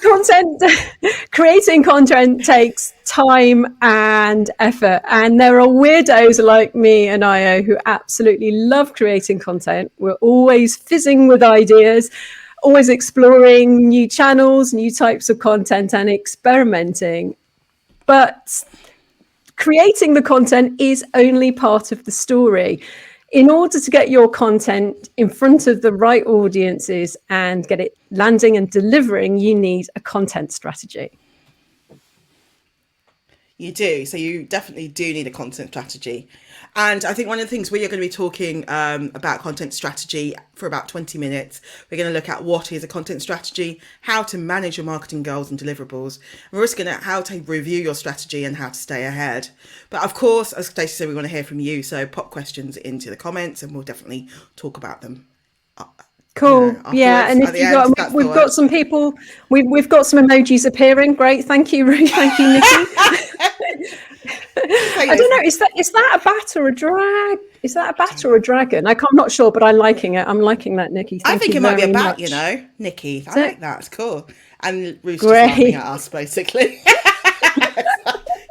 Content, creating content takes time and effort. And there are weirdos like me and Io who absolutely love creating content. We're always fizzing with ideas, always exploring new channels, new types of content, and experimenting. But creating the content is only part of the story. In order to get your content in front of the right audiences and get it landing and delivering, you need a content strategy. You do. So you definitely do need a content strategy. And I think one of the things we are going to be talking about content strategy for about 20 minutes. We're going to look at what is a content strategy, how to manage your marketing goals and deliverables. And we're also going to how to review your strategy and how to stay ahead. But of course, as Stacey said, we want to hear from you. So pop questions into the comments and we'll definitely talk about them. Cool. Yeah, and if you got, we've got some people, we've got some emojis appearing. Great, thank you, Ruth. Thank you, Nikki. I don't know. Is that a bat or a drag? Is that a bat or a dragon? I'm not sure, but I'm liking it. I'm liking that, Nikki. I think it might be a bat. You know, Nikki. I like that. It's cool. And Ruth's just laughing at us, basically.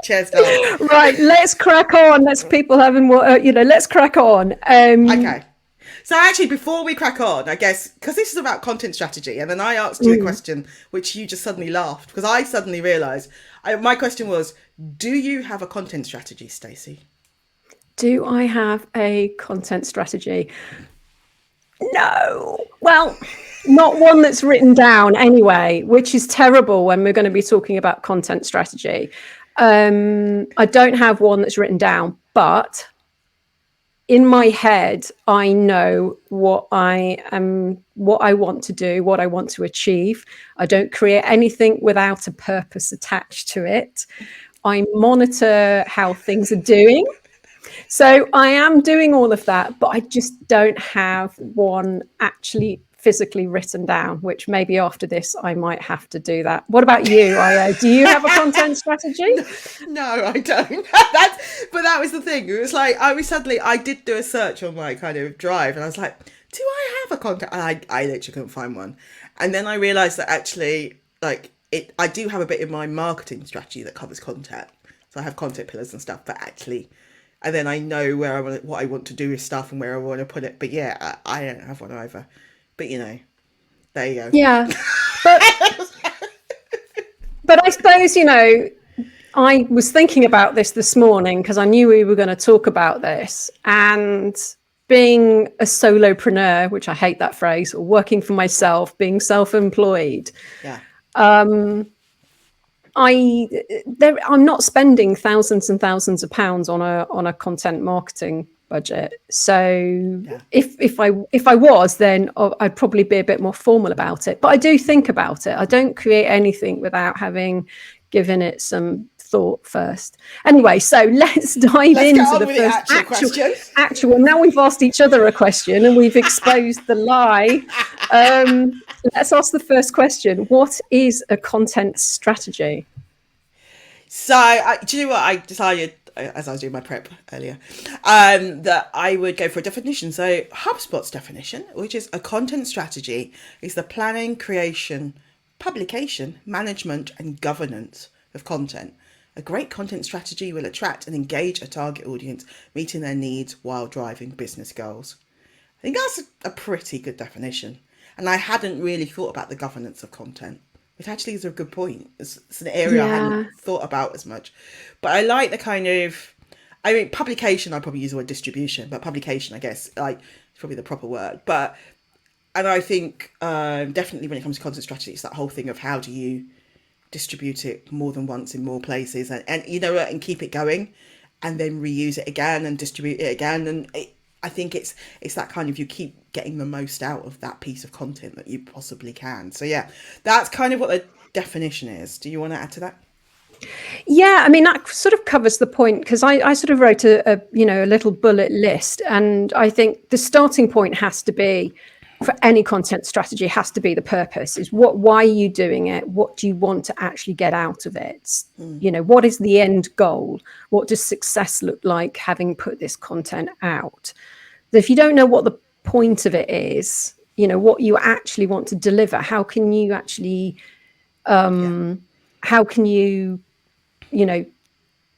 Cheers, darling. Right, let's crack on. Let's people having what let's crack on. Okay. So actually, before we crack on, I guess, because this is about content strategy, and then I asked you a question, which you just suddenly laughed, because I suddenly realised, my question was, do you have a content strategy, Stacey? Do I have a content strategy? No. Well, not one that's written down anyway, which is terrible when we're going to be talking about content strategy. I don't have one that's written down, but in my head, I know what I want to do, what I want to achieve. I don't create anything without a purpose attached to it. I monitor how things are doing. So I am doing all of that, but I just don't have one actually physically written down, which maybe after this I might have to do that. What about you, Io? Do you have a content strategy? No, I don't. But that was the thing. It was like I did do a search on my kind of drive, and I was like, do I have a content? And I literally couldn't find one. And then I realised that actually, I do have a bit in my marketing strategy that covers content. So I have content pillars and stuff, but actually, and then I know what I want to do with stuff and where I want to put it. But yeah, I don't have one either. But there you go. Yeah, but I suppose I was thinking about this morning because I knew we were going to talk about this, and being a solopreneur, which I hate that phrase, or working for myself, being self-employed. Yeah. I'm not spending thousands and thousands of pounds on a content marketing budget. So yeah. if I was, then I'd probably be a bit more formal about it. But I do think about it. I don't create anything without having given it some thought first. Anyway, so let's dive into the first actual. Now we've asked each other a question and we've exposed the lie. Let's ask the first question. What is a content strategy? So, do you know what I decided, as I was doing my prep earlier, that I would go for a definition. So HubSpot's definition, which is a content strategy, is the planning, creation, publication, management, and governance of content. A great content strategy will attract and engage a target audience, meeting their needs while driving business goals. I think that's a pretty good definition. And I hadn't really thought about the governance of content, which actually is a good point. It's an area I hadn't thought about as much. But I like the kind of, publication, I probably use the word distribution, but publication, I guess, is probably the proper word. And I think definitely when it comes to content strategy, it's that whole thing of how do you distribute it more than once in more places and keep it going and then reuse it again and distribute it again. And I think it's that kind of, you keep getting the most out of that piece of content that you possibly can. So yeah, that's kind of what the definition is. Do you want to add to that? Yeah, that sort of covers the point, because I sort of wrote a little bullet list, and I think the starting point has to be, for any content strategy, has to be the purpose. Is why are you doing it? What do you want to actually get out of it? What is the end goal? What does success look like having put this content out? So if you don't know what the point of it is, what you actually want to deliver. How can you actually, Yeah. how can you,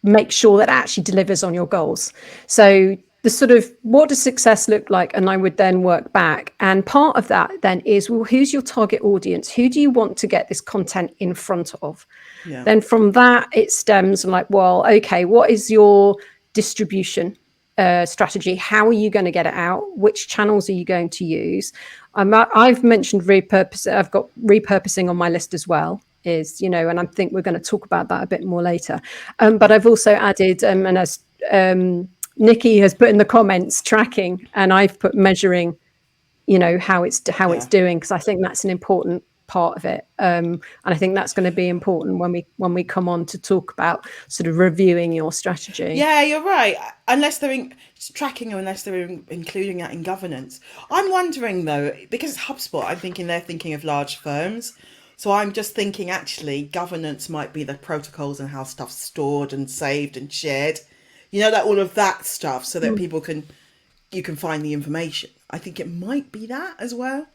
make sure that it actually delivers on your goals? So the sort of, what does success look like? And I would then work back. And part of that then is, well, who's your target audience? Who do you want to get this content in front of? Yeah. Then from that, it stems like, well, okay, what is your distribution strategy? How are you going to get it out? Which channels are you going to use? I've mentioned repurposing. I've got repurposing on my list as well. And I think we're going to talk about that a bit more later. But I've also added, and as Nikki has put in the comments, tracking, and I've put measuring. How it's doing, because I think that's an important part of it, and I think that's going to be important when we come on to talk about sort of reviewing your strategy. Yeah, you're right. Unless they're tracking, or unless they're including that in governance. I'm wondering though, because it's HubSpot, I'm thinking they're thinking of large firms. So I'm just thinking actually governance might be the protocols and how stuff's stored and saved and shared. Like all of that stuff, so that you can find the information. I think it might be that as well.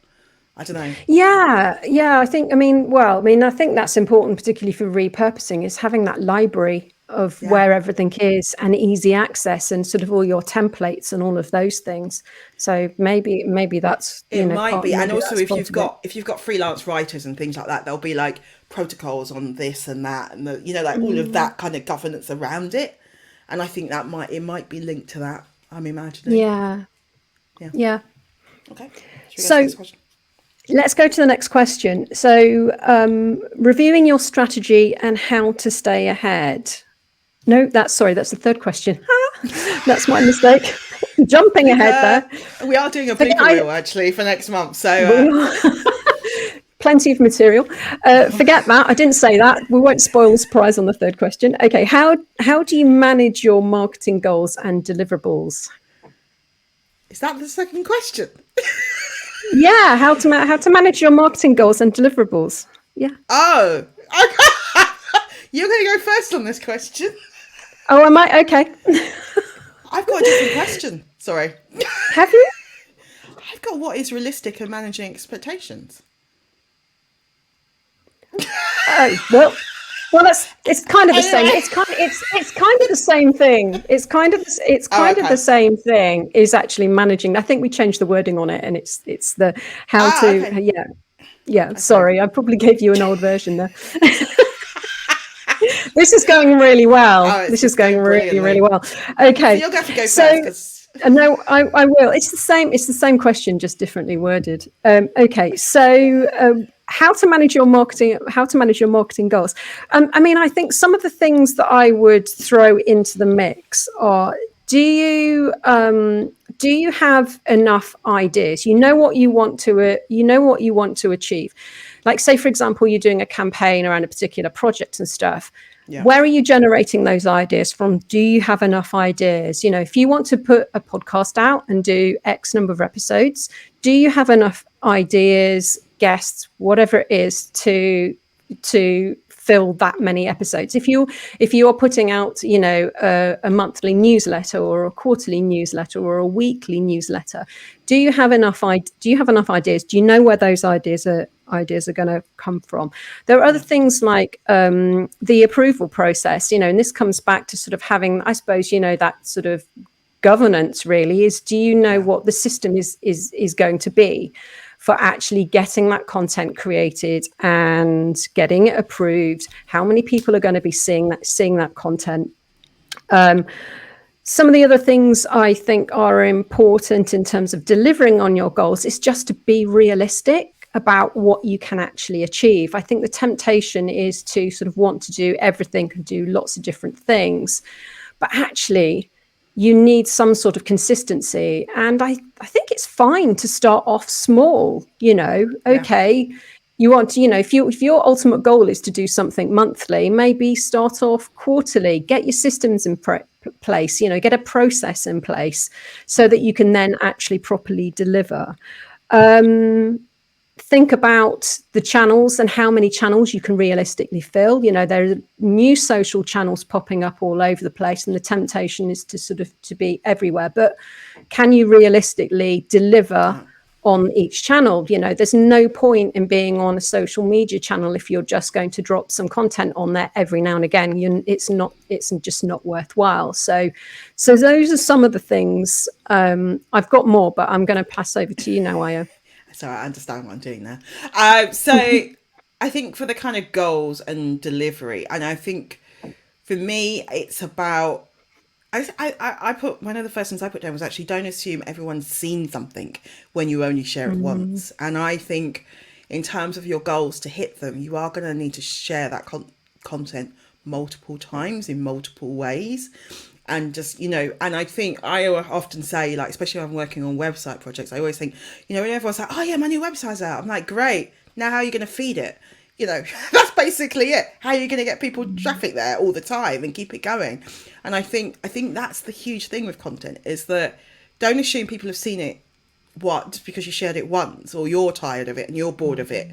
I don't know. Yeah, I think, I think that's important, particularly for repurposing, is having that library of where everything is, and easy access, and sort of all your templates and all of those things. So maybe that's it might be. And also if you've got freelance writers and things like that, there'll be like protocols on this and that, and all of that kind of governance around it. And I think it might be linked to that, I'm imagining. Yeah. Okay. So let's go to the next question. So, reviewing your strategy and how to stay ahead. No, that's the third question. That's my mistake. Jumping ahead there. We are doing a blooper reel actually for next month. So plenty of material. Forget that. I didn't say that. We won't spoil the surprise on the third question. Okay. How do you manage your marketing goals and deliverables? Is that the second question? Yeah, how to manage your marketing goals and deliverables. Yeah. Oh, okay. You're going to go first on this question. Oh, am I? Okay. I've got a different question. Sorry. Have you? I've got what is realistic and managing expectations. Oh, well, it's kind of the same. It's kind of the same thing. It's kind of the same thing. Is actually managing. I think we changed the wording on it, and it's the how to. Okay. Yeah. Okay. Sorry, I probably gave you an old version there. This is going really well. This is going really, really well. Okay. So you'll have to go first. No, I will. It's the same question, just differently worded. Okay. So. How to manage your marketing goals. I think some of the things that I would throw into the mix are, do you have enough ideas? You know what you want to achieve. Like, say, for example, you're doing a campaign around a particular project and stuff. Yeah. Where are you generating those ideas from? Do you have enough ideas? If you want to put a podcast out and do X number of episodes, do you have enough ideas, guests, whatever it is, to fill that many episodes? If you are putting out, a monthly newsletter or a quarterly newsletter or a weekly newsletter, do you have enough ideas? Do you know where those ideas are going to come from? There are other things like the approval process, and this comes back to sort of having, I suppose, that sort of governance really is, do you know what the system is going to be for actually getting that content created and getting it approved? How many people are going to be seeing that content? Some of the other things I think are important in terms of delivering on your goals is just to be realistic about what you can actually achieve. I think the temptation is to sort of want to do everything and do lots of different things, but actually you need some sort of consistency. And I think it's fine to start off small, okay. You want to, if your ultimate goal is to do something monthly, maybe start off quarterly, get your systems in place, get a process in place so that you can then actually properly deliver. Think about the channels and how many channels you can realistically fill. There are new social channels popping up all over the place, and the temptation is to be everywhere. But can you realistically deliver on each channel. There's no point in being on a social media channel if you're just going to drop some content on there every now and again. It's just not worthwhile. So those are some of the things. I've got more, but I'm going to pass over to you now, Aya. So I understand what I'm doing there. So I think for the kind of goals and delivery, and I think for me, it's about. I put one of the first things I put down was actually don't assume everyone's seen something when you only share it once. And I think in terms of your goals to hit them, you are going to need to share that content multiple times in multiple ways. And just, and I think I often say, like, especially when I'm working on website projects, I always think, when everyone's like, oh yeah, my new website's out. I'm like, great. Now how are you going to feed it? That's basically it. How are you going to get people traffic there all the time and keep it going? And I think that's the huge thing with content is that don't assume people have seen it just because you shared it once or you're tired of it and you're bored of it.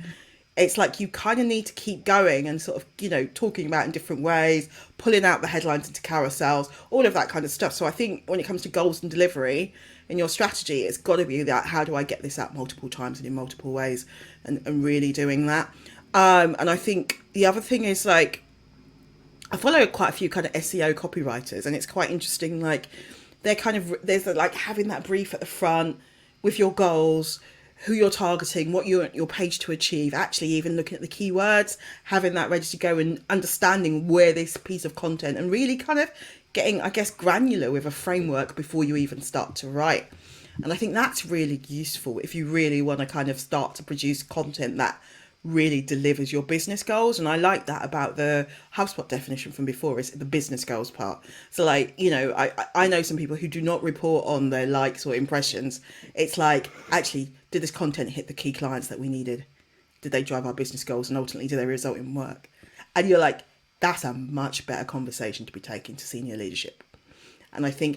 It's like you kind of need to keep going and sort of, talking about it in different ways, pulling out the headlines into carousels, all of that kind of stuff. So I think when it comes to goals and delivery in your strategy, it's got to be that, how do I get this out multiple times and in multiple ways and really doing that. And I think the other thing is, like, I follow quite a few kind of SEO copywriters, and it's quite interesting. Like, there's like having that brief at the front with your goals, who you're targeting, what you want your page to achieve, actually even looking at the keywords, having that ready to go and understanding where this piece of content and really kind of getting, I guess, granular with a framework before you even start to write. And I think that's really useful if you really want to kind of start to produce content that really delivers your business goals. And I like that about the HubSpot definition from before, is the business goals part. So like, I know some people who do not report on their likes or impressions. It's like, actually, did this content hit the key clients that we needed? Did they drive our business goals? And ultimately, do they result in work? And you're like, that's a much better conversation to be taken to senior leadership. And I think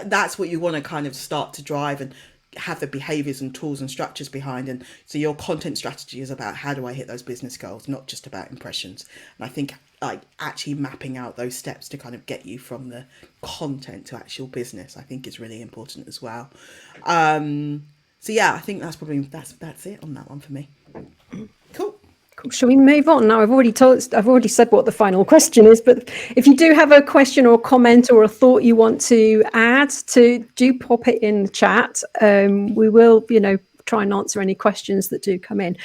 that's what you want to kind of start to drive and have the behaviors and tools and structures behind. And so your content strategy is about, how do I hit those business goals, not just about impressions. And I think like actually mapping out those steps to kind of get you from the content to actual business, I think is really important as well. So yeah, I think that's probably that's it on that one for me. Cool. Shall we move on now? I've already said what the final question is, but if you do have a question or a comment or a thought you want to add, do pop it in the chat. We will, try and answer any questions that do come in.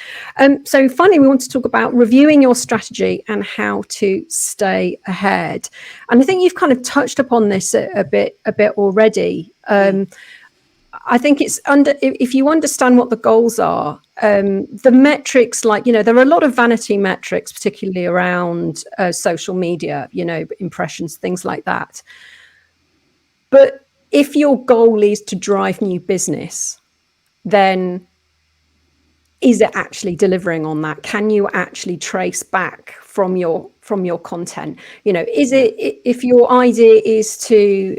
So finally, we want to talk about reviewing your strategy and how to stay ahead. And I think you've kind of touched upon this a bit already. I think it's if you understand what the goals are, the metrics, like, there are a lot of vanity metrics, particularly around social media, impressions, things like that. But if your goal is to drive new business, then is it actually delivering on that? Can you actually trace back from your content? Is it, if your idea is to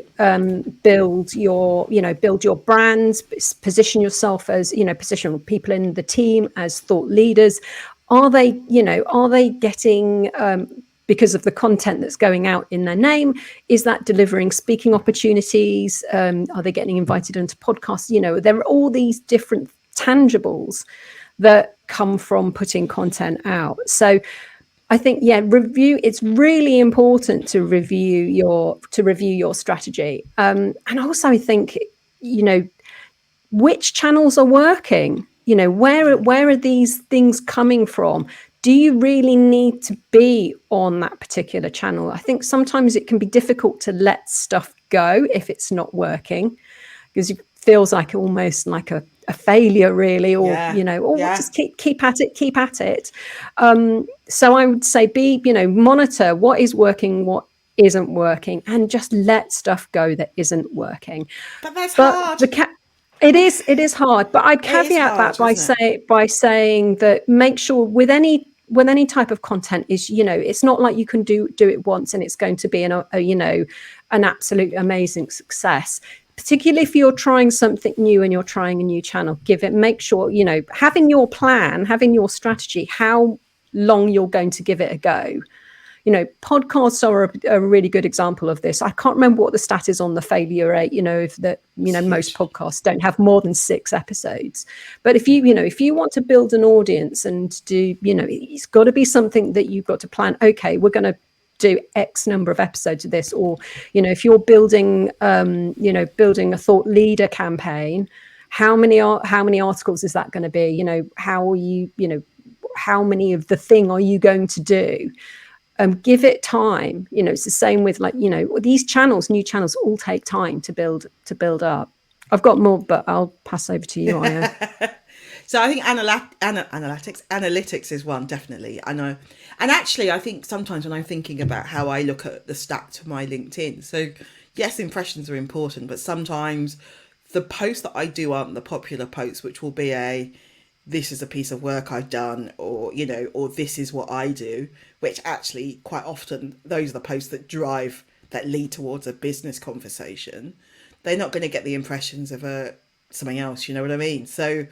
build your brands, position yourself as, position people in the team as thought leaders, are they getting, because of the content that's going out in their name, is that delivering speaking opportunities? Are they getting invited into podcasts? There are all these different tangibles that come from putting content out. So I think, it's really important to review your strategy. And also I think, which channels are working? Where are these things coming from? Do you really need to be on that particular channel? I think sometimes it can be difficult to let stuff go if it's not working, because it feels like almost like a failure, really, or just keep at it. So I would say monitor what is working, what isn't working, and just let stuff go that isn't working. But that's hard. It is hard, but I'd caveat that by saying that make sure with any type of content is, it's not like you can do it once and it's going to be an absolute amazing success. Particularly if you're trying something new and you're trying a new channel, make sure, having your plan, having your strategy, how long you're going to give it a go. podcasts are a really good example of this. I can't remember what the stat is on the failure rate, if that, most podcasts don't have more than 6 episodes. But if you want to build an audience and do, it's got to be something that you've got to plan. Okay, we're going to do X number of episodes of this, or if you're building building a thought leader campaign, how many articles is that going to be? How are you, how many of the thing are you going to do? Give it time. It's the same with these new channels all take time to build up. I've got more, but I'll pass over to you, Io. So I think analytics is one, definitely. I know. And actually, I think sometimes when I'm thinking about how I look at the stats for my LinkedIn, so yes, impressions are important, but sometimes the posts that I do aren't the popular posts, which will be this is a piece of work I've done, or, or this is what I do, which actually quite often those are the posts that lead towards a business conversation. They're not going to get the impressions of something else, you know what I mean? So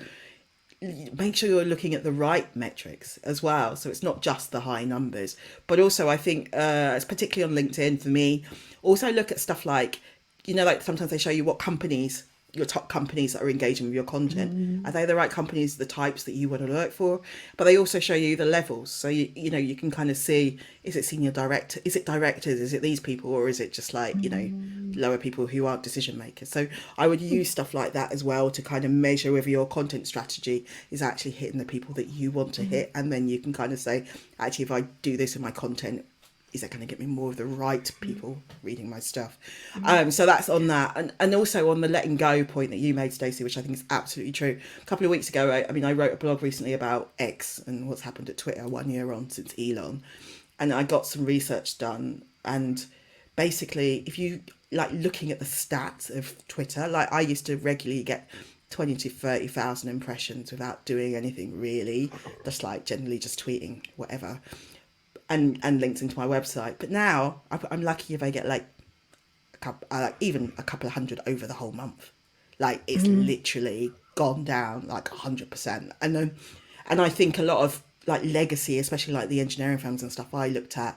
make sure you're looking at the right metrics as well. So it's not just the high numbers, but also I think, particularly on LinkedIn for me, also look at stuff like, like sometimes they show you what companies, your top companies that are engaging with your content. Are they the right companies, the types that you want to work for? But they also show you the levels. So, you can kind of see, is it senior director? Is it directors? Is it these people? Or is it just like, lower people who aren't decision makers? So I would use stuff like that as well to kind of measure whether your content strategy is actually hitting the people that you want to hit. And then you can kind of say, actually, if I do this in my content, is that going to get me more of the right people reading my stuff? So that's on that. And also on the letting go point that you made, Stacey, which I think is absolutely true. A couple of weeks ago, I wrote a blog recently about X and what's happened at Twitter 1 year on since Elon. And I got some research done. And basically, if you like looking at the stats of Twitter, like I used to regularly get 20 to 30,000 impressions without doing anything really, just like generally just tweeting, whatever. And links into my website. But now I'm lucky if I get even a couple of hundred over the whole month. Like it's literally gone down like 100%. And I think a lot of like legacy, especially like the engineering firms and stuff I looked at,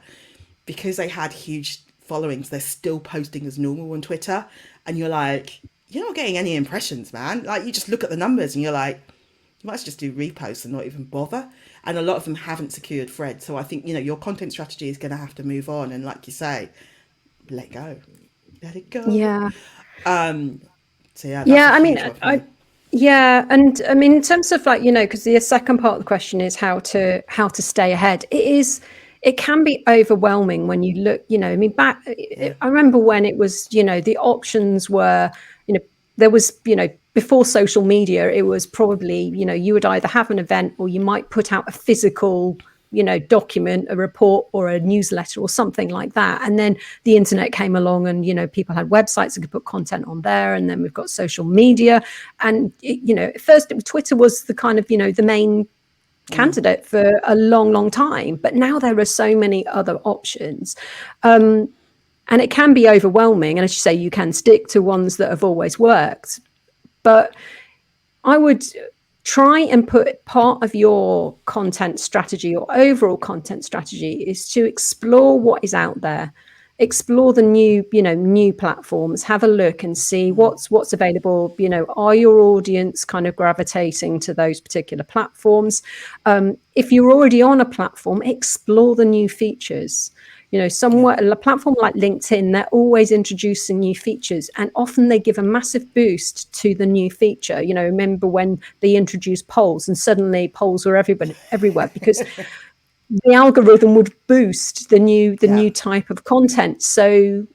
because they had huge followings, they're still posting as normal on Twitter. And you're like, you're not getting any impressions, man. Like you just look at the numbers and you're like, you might just do reposts and not even bother. And a lot of them haven't secured threads. So I think, your content strategy is going to have to move on. And like you say, let it go. Yeah. So yeah, that's a huge one for me. Yeah, and I mean, in terms of like, because the second part of the question is how to stay ahead. It can be overwhelming when you look, I remember when it was, the options were, there was, before social media, it was probably, you would either have an event or you might put out a physical, document, a report or a newsletter or something like that. And then the internet came along and, people had websites that could put content on there. And then we've got social media. And, at first Twitter was the kind of, the main candidate for a long, long time. But now there are so many other options. And it can be overwhelming. And as you say, you can stick to ones that have always worked. But I would try and put part of your content strategy or overall content strategy is to explore what is out there, explore the new platforms, have a look and see what's available. Are your audience kind of gravitating to those particular platforms? If you're already on a platform, explore the new features. A platform like LinkedIn, they're always introducing new features, and often they give a massive boost to the new feature. Remember when they introduced polls and suddenly polls were everywhere because the algorithm would boost the new type of content. So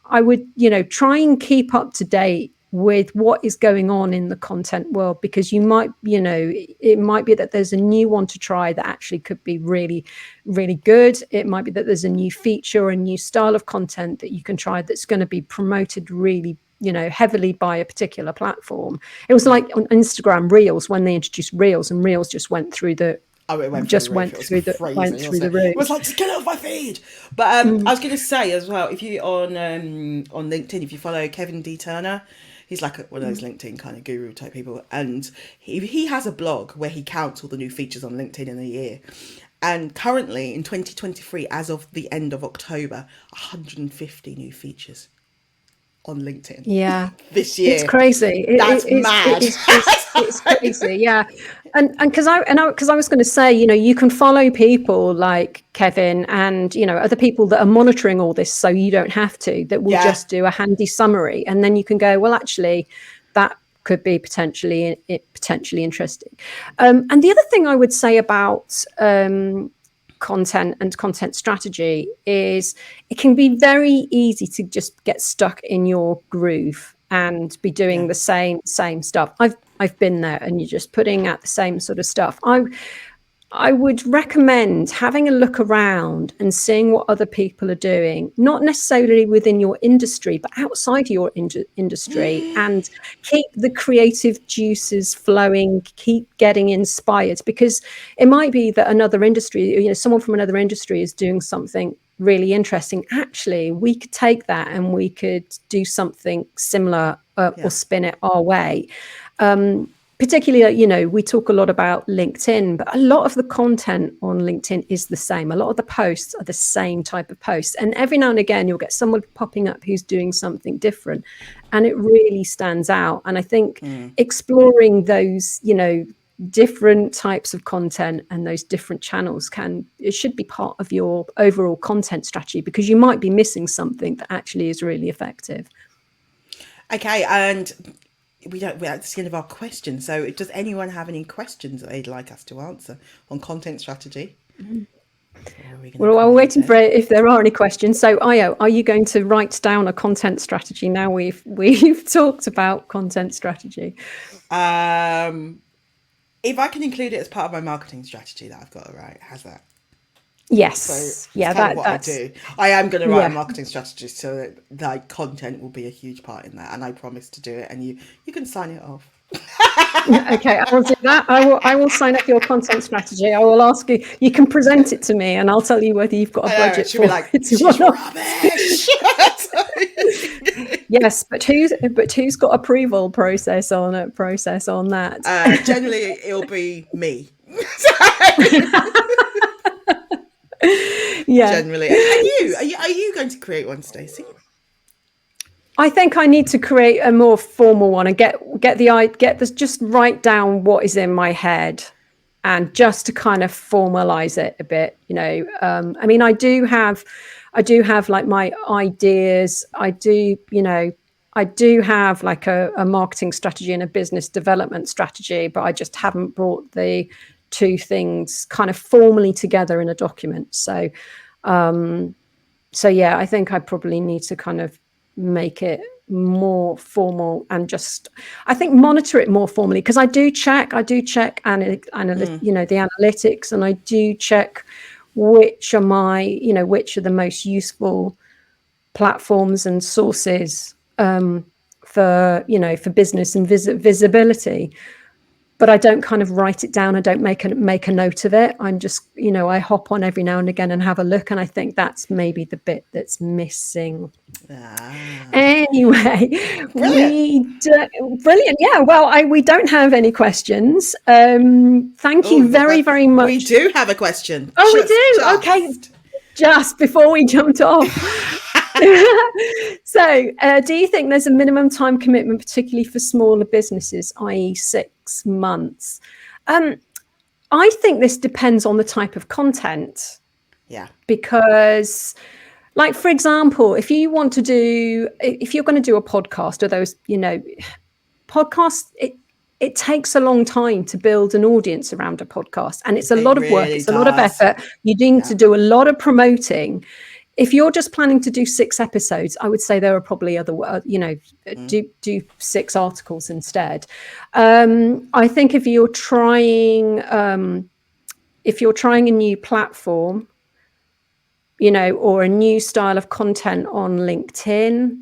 I would, try and keep up to date with what is going on in the content world, because you might, it might be that there's a new one to try that actually could be really, really good. It might be that there's a new feature or a new style of content that you can try that's going to be promoted really, heavily by a particular platform. It was like on Instagram Reels, when they introduced Reels, and Reels just went through the went through the roof. It was like, just get it off my feed. But I was going to say as well, if you on LinkedIn, if you follow Kevin D. Turner, he's like one of those LinkedIn kind of guru type people, and he has a blog where he counts all the new features on LinkedIn in a year, And currently in 2023, as of the end of October, 150 new features on LinkedIn Yeah, this it's year. crazy. That's It mad. is it's crazy. Yeah, and because I was going to say, you can follow people like Kevin and other people that are monitoring all this, so you don't have to. That will Yeah. just do a handy summary, and then you can go, well, actually, that could be potentially interesting. And the other thing I would say about content and content strategy is it can be very easy to just get stuck in your groove and be Yeah. doing the same stuff. I've been there, and you're just putting out the same sort of stuff. I would recommend having a look around and seeing what other people are doing, not necessarily within your industry, but outside your industry, and keep the creative juices flowing, keep getting inspired, because it might be that another industry, someone from another industry is doing something really interesting. Actually, we could take that and we could do something similar, or Yeah. spin it our way. Particularly, we talk a lot about LinkedIn, but a lot of the content on LinkedIn is the same. A lot of the posts are the same type of posts. And every now and again, you'll get someone popping up who's doing something different. And it really stands out. And I think exploring those, different types of content and those different channels it should be part of your overall content strategy, because you might be missing something that actually is really effective. Okay, and we're at the end of our questions. So, does anyone have any questions that they'd like us to answer on content strategy? Or are we going to Well, call I'm it a waiting for day? if there are any questions. So, Io, are you going to write down a content strategy now we've talked about content strategy? If I can include it as part of my marketing strategy that I've got to write, how's that? So Yes. it's Yeah, kind of what I that's do. I am going to write a yeah. marketing strategy so that like content will be a huge part in that, and I promise to do it. And you can sign it off. Okay, I will do that. I will sign up your content strategy. I will ask you. You can present it to me, and I'll tell you whether you've got a I know budget she'll be for like, it or she's not. rubbish. Yes, but who's got approval process on that? Generally, it'll be me. Yeah. Generally, and you are you going to create one, Stacey? I think I need to create a more formal one and get this, just write down what is in my head, and just to kind of formalize it a bit. I mean, I do have like my ideas. I do have like a marketing strategy and a business development strategy, but I just haven't brought the two things kind of formally together in a document. So yeah, I think I probably need to kind of make it more formal, and just, I think, monitor it more formally, because I do check the analytics, and I do check which are the most useful platforms and sources, for business and visibility. But I don't kind of write it down. I don't make a note of it. I'm just, I hop on every now and again and have a look. And I think that's maybe the bit that's missing. Ah, Anyway, brilliant. brilliant. Yeah. Well, we don't have any questions. Thank Oh, you very, very we much. do have a question. Oh, we do. Okay. Just before we jumped off. So, do you think there's a minimum time commitment, particularly for smaller businesses, i.e., 6 months? I think this depends on the type of content, Yeah. because, like, for example, if you're going to do a podcast, or those, podcasts, it takes a long time to build an audience around a podcast, and it's a It lot of work. really It's a lot of does. effort. You need Yeah. to do a lot of promoting. If you're just planning to do 6 episodes, I would say there are probably do 6 articles instead. I think if you're trying a new platform, or a new style of content on LinkedIn,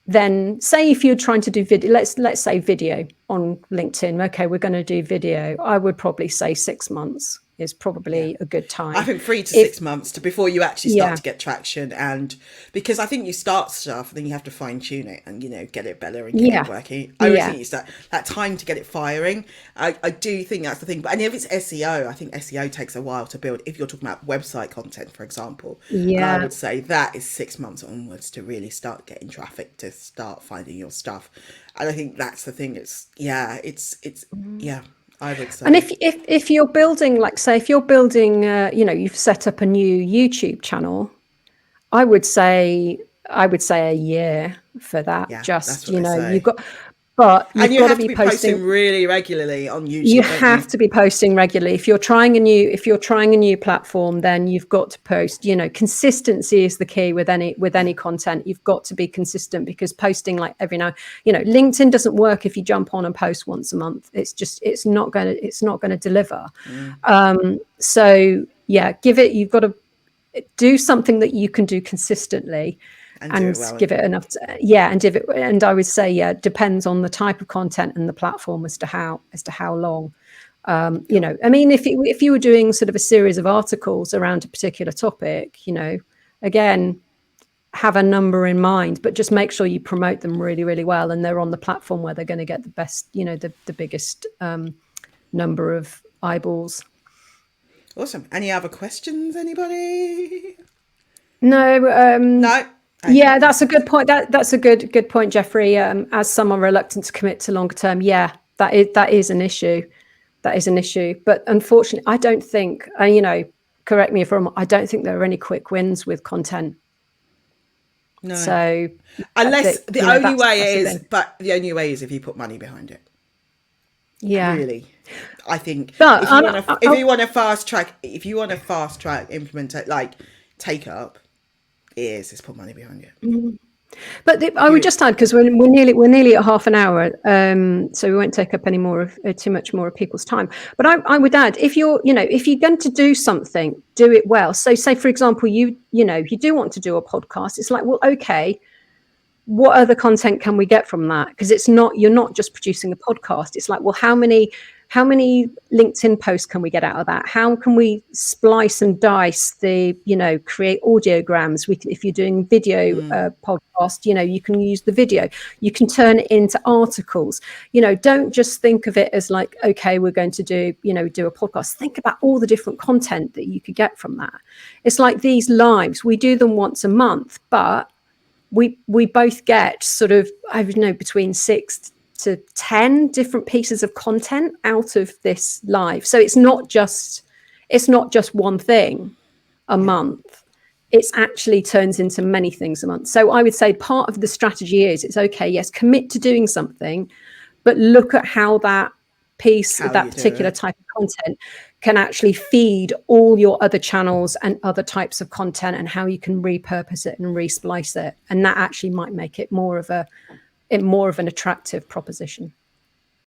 then, say if you're trying to do video, let's say video on LinkedIn. Okay, we're going to do video. I would probably say 6 months. is probably a good I time. think 3 to If 6 months before you actually start yeah, to get traction, and because I think you start stuff, then you have to fine tune it and get it better and get it yeah, working. I always yeah, think it's that time to get it firing. I do think that's the thing. But and if it's SEO, I think SEO takes a while to build. If you're talking about website content, for example, and I yeah. would say that is 6 months onwards to really start getting traffic, to start finding your stuff. And I think that's the thing. It's yeah. I would And say if you're building, like say, if you're building, you've set up a new YouTube channel, I would say I would say a year for that. yeah, that's Just what they you've say. got, but And you've you got to have to be be posting. posting really regularly on You YouTube, don't have you? to be posting regularly. If you're trying a new platform, then you've got to post. Consistency is the key with any content. You've got to be consistent, because posting like every now, LinkedIn doesn't work if you jump on and post once a month. It's not going to deliver. So yeah, you've got to do something that you can do consistently, And do and it well give again. it enough yeah, and give it, and I would say, yeah, depends on the type of content and the platform as to how long. Cool. I mean, if you were doing sort of a series of articles around a particular topic, again, have a number in mind, but just make sure you promote them really, really well, and they're on the platform where they're going to get the best, the biggest number of eyeballs. Awesome. Any other questions, anybody? No, No? Okay, yeah, that's a perfect. good point. That's a good point, Jeffrey. As someone reluctant to commit to longer term, yeah, that is an issue. That is an issue. But unfortunately, I don't think, correct me if I'm wrong, I don't think there are any quick wins with content. No. So Unless that the only that's way the is, thing. but the only way is if you put money behind it. Yeah, Really. I think but if you want to fast track implement it, like take up, is put money behind it. but If I would you just add, because we're nearly at half an hour, so we won't take up any more of too much more of people's time. But I would add, if you're going to do something, do it well. So, say for example, you do want to do a podcast. It's like, well, okay, what other content can we get from that? Because you're not just producing a podcast. It's like, well, how many LinkedIn posts can we get out of that? How can we splice and dice create audiograms? If you're doing video podcast, you can use the video. You can turn it into articles. Don't just think of it as like, okay, we're going to do a podcast. Think about all the different content that you could get from that. It's like these lives. We do them once a month, but we both get sort of, I don't know, between 6 to 10 different pieces of content out of this live. So it's not just one thing a yeah, month. It's actually turns into many things a month. So I would say part of the strategy is, it's okay, yes, commit to doing something, but look at how that how that you do particular it. type of content can actually feed all your other channels and other types of content, and how you can repurpose it and resplice it. And that actually might make it more of an attractive proposition.